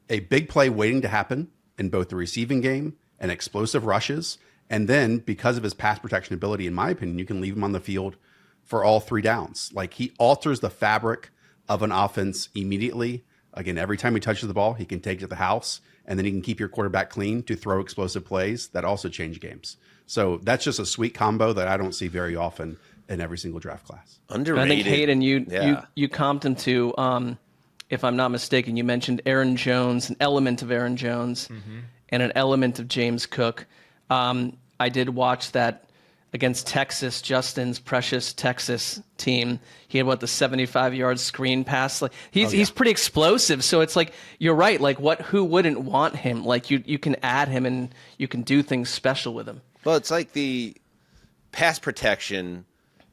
a big play waiting to happen in both the receiving game and explosive rushes. And then because of his pass protection ability, in my opinion, you can leave him on the field for all three downs. Like, he alters the fabric of an offense immediately. Again, every time he touches the ball, he can take it to the house, and then he can keep your quarterback clean to throw explosive plays that also change games. So that's just a sweet combo that I don't see very often in every single draft class.
Underrated.
I think, Hayden, you comped him to, if I'm not mistaken, you mentioned Aaron Jones, an element of Aaron Jones, and an element of James Cook. I did watch that against Texas, Justin's precious Texas team. He had the 75-yard screen pass. Like he's pretty explosive. So it's like, you're right. Like, who wouldn't want him? Like, you can add him and you can do things special with him.
Well, it's like the pass protection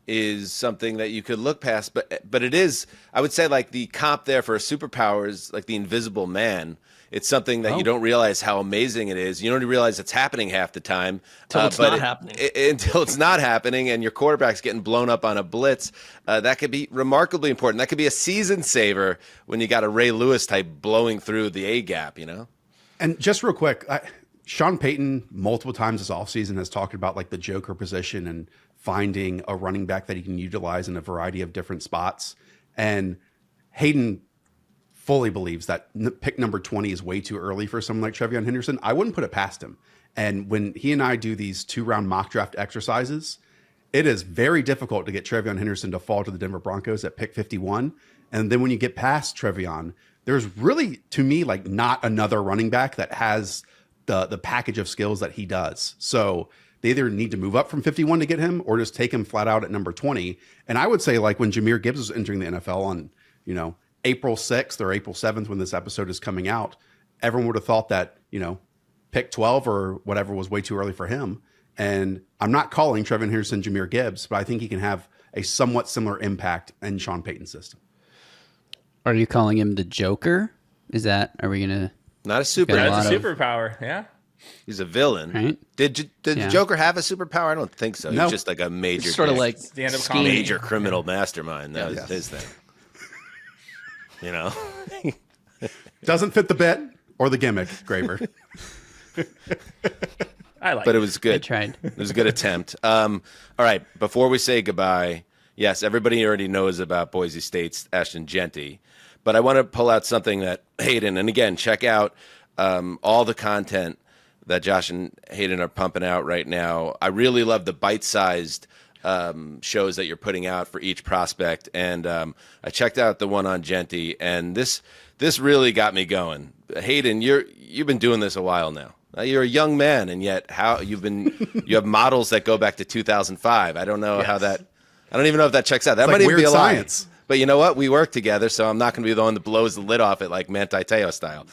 is something that you could look past, but it is, I would say, like, the comp there for a superpower is like the invisible man. It's something that you don't realize how amazing it is. You don't realize it's happening half the time.
Until it's not happening.
Until it's not happening and your quarterback's getting blown up on a blitz. That could be remarkably important. That could be a season saver when you got a Ray Lewis type blowing through the A-gap, you know?
And just real quick, Sean Payton multiple times this offseason has talked about like the joker position and finding a running back that he can utilize in a variety of different spots. And Hayden fully believes that pick number 20 is way too early for someone like TreVeyon Henderson. I wouldn't put it past him. And when he and I do these 2-round mock draft exercises, it is very difficult to get TreVeyon Henderson to fall to the Denver Broncos at pick 51. And then when you get past TreVeyon, there's really, to me, like not another running back that has the package of skills that he does. So they either need to move up from 51 to get him or just take him flat out at number 20. And I would say, like, when Jahmyr Gibbs was entering the NFL on, April 6th or April 7th, when this episode is coming out, everyone would have thought that, pick 12 or whatever was way too early for him. And I'm not calling TreVeyon Henderson Jahmyr Gibbs, but I think he can have a somewhat similar impact in Sean Payton's system.
Are you calling him the Joker? Are we going to...
Not a super.
That's a superpower, yeah.
He's a villain.
Right?
Did the Joker have a superpower? I don't think so.
No.
He's just like a major...
Sort of like
stand-up
major criminal mastermind. That was his thing.
Doesn't fit the bit or the gimmick, Graver.
But it was good.
I tried.
It was a good attempt. All right, before we say goodbye, yes, everybody already knows about Boise State's Ashton Jeanie, but I want to pull out something that Hayden, and again, check out all the content that Josh and Hayden are pumping out right now. I really love the bite-sized shows that you're putting out for each prospect, and I checked out the one on Jeanty, and this really got me going. Hayden, you've been doing this a while now. You're a young man, and yet you have models that go back to 2005. I don't know how that. I don't even know if that checks out. That might even be a lie. But you know what? We work together, so I'm not going to be the one that blows the lid off it like Manti Te'o style.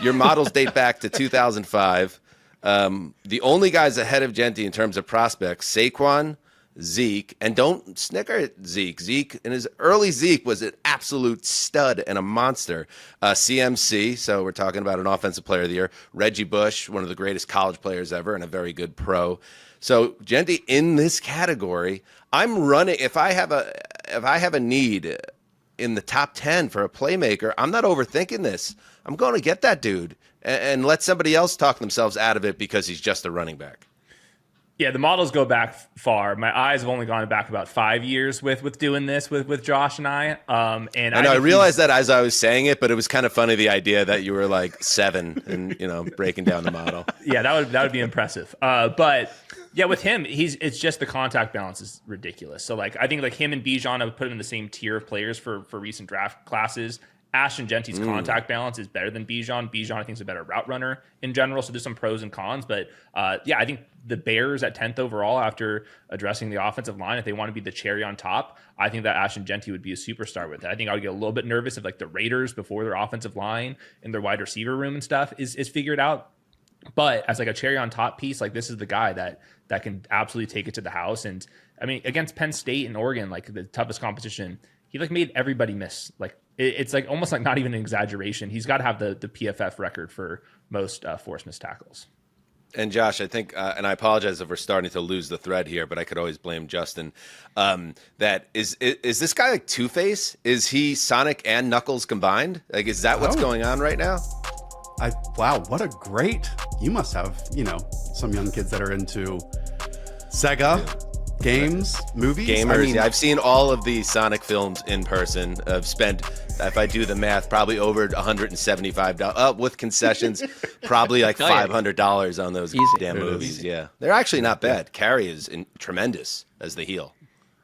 Your models date back to 2005. The only guys ahead of Jeanty in terms of prospects, Saquon, Zeke, and don't snicker at Zeke. Zeke, in his early Zeke, was an absolute stud and a monster. CMC, so we're talking about an offensive player of the year. Reggie Bush, one of the greatest college players ever and a very good pro. So Jeanty in this category, I'm running. If I have a need in the top 10 for a playmaker, I'm not overthinking this. I'm going to get that dude and let somebody else talk themselves out of it because he's just a running back.
Yeah, the models go back far. My eyes have only gone back about 5 years with doing this with Josh and I. And
I realized that as I was saying it, but it was kind of funny, the idea that you were like 7 and breaking down the model.
Yeah, that would be impressive. But yeah, with him, it's just the contact balance is ridiculous. So like I think like him and Bijan, I would put him in the same tier of players for recent draft classes. Ashton Jeanie's contact balance is better than Bijan. Bijan, I think, is a better route runner in general. So there's some pros and cons. But yeah, I think the Bears at 10th overall, after addressing the offensive line, if they want to be the cherry on top, I think that Ashton Jeanie would be a superstar with it. I think I would get a little bit nervous if like the Raiders, before their offensive line and their wide receiver room and stuff is figured out. But as like a cherry on top piece, like this is the guy that can absolutely take it to the house. And I mean, against Penn State and Oregon, like the toughest competition, he like made everybody miss. Like it's like almost like not even an exaggeration. He's got to have the PFF record for most forced missed tackles.
And Josh, I think, and I apologize if we're starting to lose the thread here, but I could always blame Justin. That is this guy like Two-Face? Is he Sonic and Knuckles combined? Like, is that what's going on right now?
Wow, what a great! You must have some young kids that are into Sega. Games, movies,
gamers. I mean, I've seen all of the Sonic films in person. I've spent, if I do the math, probably over $175 with concessions. Probably like $500 on those damn movies. Yeah, they're actually not bad. Carrey is tremendous as the heel.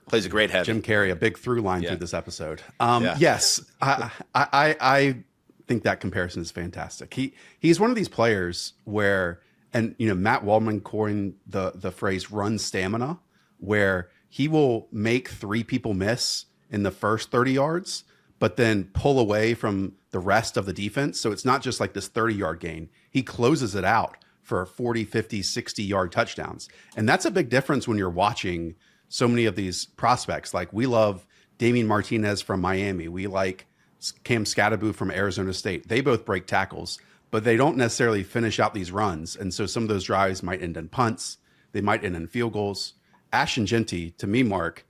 Plays a great heavy.
Jim Carrey, a big through line through this episode. Yes, I think that comparison is fantastic. He's one of these players where, and Matt Waldman coined the phrase "run stamina," where he will make 3 people miss in the first 30 yards, but then pull away from the rest of the defense. So it's not just like this 30-yard gain. He closes it out for 40, 50, 60-yard touchdowns. And that's a big difference when you're watching so many of these prospects. Like we love Damian Martinez from Miami. We like Cam Scatteraboo from Arizona State. They both break tackles, but they don't necessarily finish out these runs. And so some of those drives might end in punts. They might end in field goals. Ashton Jeanie, to me, Mark,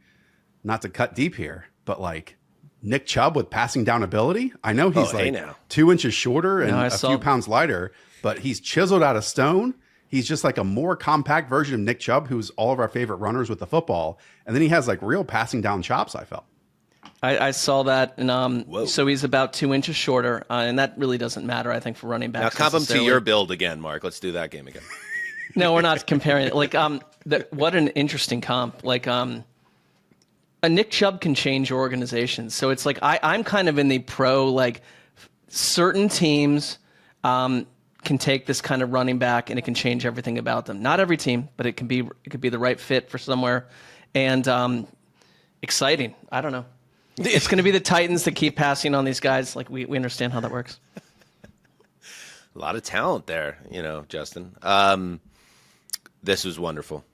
not to cut deep here, but like Nick Chubb with passing down ability. I know he's 2 inches shorter and a few pounds lighter, but he's chiseled out of stone. He's just like a more compact version of Nick Chubb, who's all of our favorite runners with the football. And then he has like real passing down chops, I felt.
I saw that, and so he's about 2 inches shorter, and that really doesn't matter, I think, for running backs.
Now comp him to your build again, Mark. Let's do that game again.
No, we're not comparing it. Like, what an interesting comp. Like, a Nick Chubb can change organizations. So it's like I'm kind of in the pro, like, certain teams can take this kind of running back and it can change everything about them. Not every team, but it could be the right fit for somewhere. And exciting. I don't know. It's going to be the Titans that keep passing on these guys. Like, we understand how that works.
A lot of talent there, Justin. This was wonderful.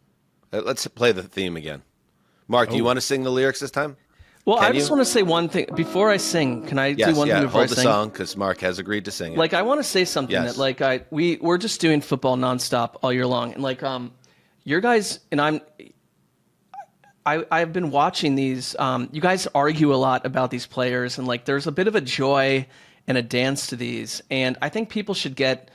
Let's play the theme again. Mark, do you want to sing the lyrics this time?
Well, I just want to say one thing. Before I sing, can I do one thing before I sing?
Hold the song, because Mark has agreed to sing it.
Like, I want to say something that, like, we're just doing football nonstop all year long. And, like, your guys, and I've been watching these. You guys argue a lot about these players, and, like, there's a bit of a joy and a dance to these. And I think people should get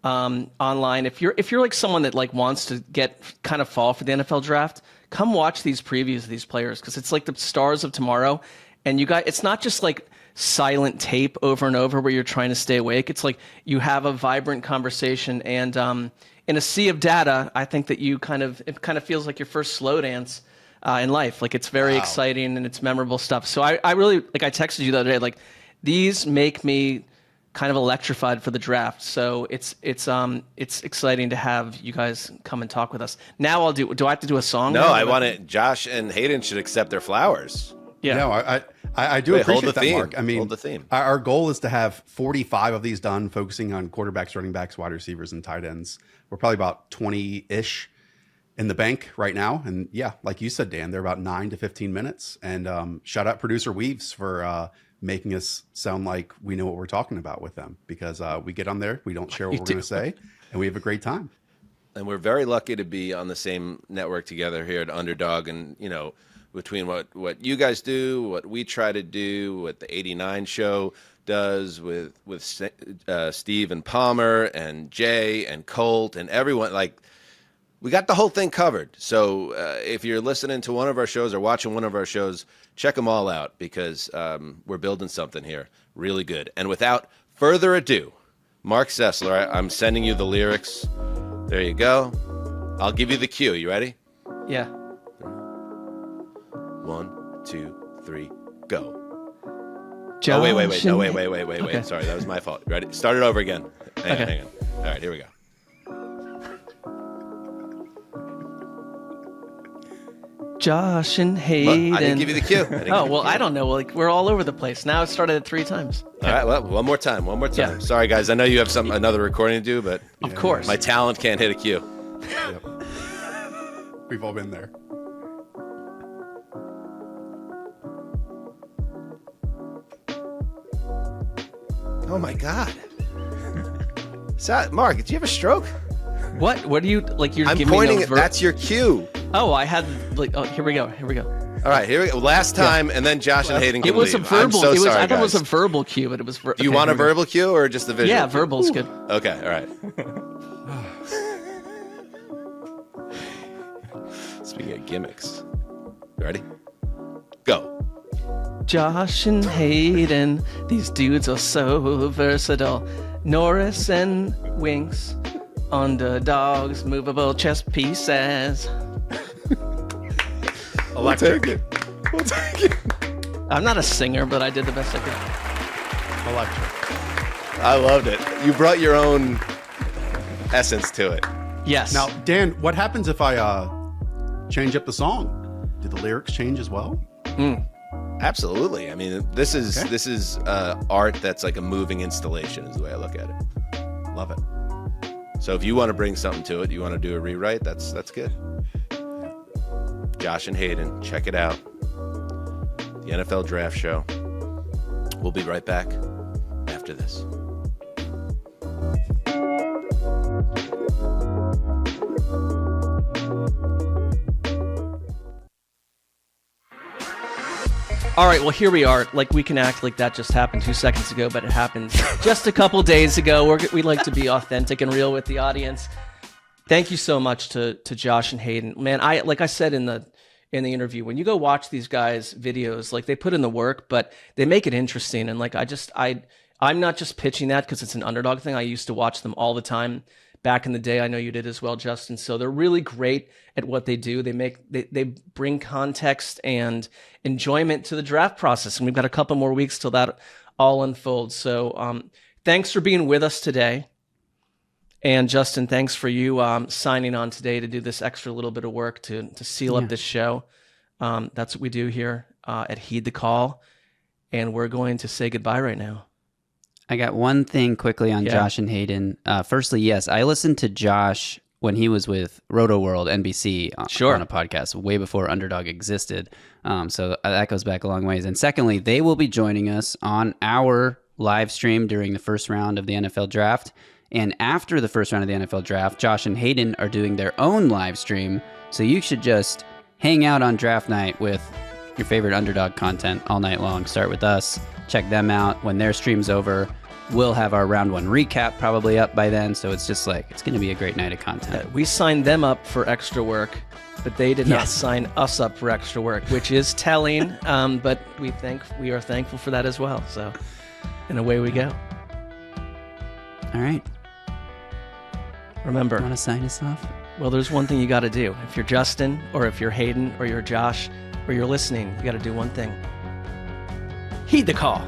online. If you're like someone that like wants to get kind of fall for the NFL draft, come watch these previews of these players, because it's like the stars of tomorrow. And you guys, it's not just like silent tape over and over where you're trying to stay awake. It's like you have a vibrant conversation, and in a sea of data, I think that it kind of feels like your first slow dance in life. Like, it's very exciting and it's memorable stuff. So I really, like, I texted you the other day, like, these make me kind of electrified for the draft. So it's exciting to have you guys come and talk with us. Now do I have to do a song?
No, I want it. Josh and Hayden should accept their flowers.
Yeah.
No, I do appreciate
hold the
that,
theme.
Mark. I mean,
Hold the theme.
Our goal is to have 45 of these done, focusing on quarterbacks, running backs, wide receivers, and tight ends. We're probably about 20-ish in the bank right now. And yeah, like you said, Dan, they're about 9 to 15 minutes. And shout out producer Weaves for making us sound like we know what we're talking about with them, because we get on there, we don't share what we're going to say, and we have a great time.
And we're very lucky to be on the same network together here at Underdog. And, you know, between what you guys do, what we try to do, what the 89 show does with Steve and Palmer and Jay and Colt and everyone, like, we got the whole thing covered. So if you're listening to one of our shows or watching one of our shows, check them all out, because we're building something here really good. And without further ado, Marc Sessler, I'm sending you the lyrics. There you go. I'll give you the cue. You ready?
Yeah.
1, 2, 3, go.
Josh
Oh, wait. No, wait.
Okay.
Sorry, that was my fault. Ready? Start it over again. Hang on. All right, here we go.
Josh and Hayden.
Look, I didn't give you the cue.
I don't know. Like, we're all over the place. Now it started at 3 times.
All right, well, one more time.
Yeah.
Sorry, guys. I know you have another recording to do, but
Of course.
my talent can't hit a cue.
Yep. We've all been there.
Oh my God. Mark, did you have a stroke?
What do you, like, you're
I'm
giving
pointing
me
at that's your cue.
Oh, I had, like, oh, here we go.
All right, here we go. Last time, and then Josh and Hayden can
It was
leave.
a verbal.
I'm so sorry,
I thought it was a
guys.
verbal cue, but it was.
Do you want a verbal cue or just a visual?
Yeah,
cue?
verbal's good.
Okay, all right. Speaking of gimmicks, you ready? Go.
Josh and Hayden, these dudes are so versatile. Norris and Winks, Underdogs, movable chess pieces.
Electric. We'll take it.
I'm not a singer, but I did the best I could.
Electric.
I loved it. You brought your own essence to it.
Yes.
Now, Dan, what happens if I change up the song? Do the lyrics change as well?
Absolutely. I mean, this is art that's like a moving installation is the way I look at it.
Love it.
So if you want to bring something to it, you want to do a rewrite, that's good. Josh and Hayden, check it out. The NFL Draft Show. We'll be right back after this.
All right, well, here we are. Like, we can act like that just happened 2 seconds ago, but it happened just a couple days ago. We like to be authentic and real with the audience. Thank you so much to Josh and Hayden. Man, like I said in the interview, when you go watch these guys' videos, like, they put in the work, but they make it interesting. And like, I'm not just pitching that because it's an Underdog thing. I used to watch them all the time back in the day. I know you did as well, Justin. So they're really great at what they do. They bring context and enjoyment to the draft process. And we've got a couple more weeks till that all unfolds. So thanks for being with us today. And Justin, thanks for you signing on today to do this extra little bit of work to seal up this show. That's what we do here at Heed the Call. And we're going to say goodbye right now.
I got one thing quickly on Josh and Hayden. Firstly, yes, I listened to Josh when he was with Roto World NBC on a podcast way before Underdog existed. So that goes back a long ways. And secondly, they will be joining us on our live stream during the first round of the NFL Draft. And after the first round of the NFL Draft, Josh and Hayden are doing their own live stream. So you should just hang out on draft night with your favorite Underdog content all night long. Start with us. Check them out. When their stream's over, we'll have our round one recap probably up by then. So it's just like, it's going to be a great night of content.
We signed them up for extra work, but they did not sign us up for extra work, which is telling. But we are thankful for that as well. So, and away we go.
All right.
Remember,
Want to sign us off?
well, there's one thing you got to do. If you're Justin, or if you're Hayden, or you're Josh, or you're listening, you got to do one thing. Heed the call.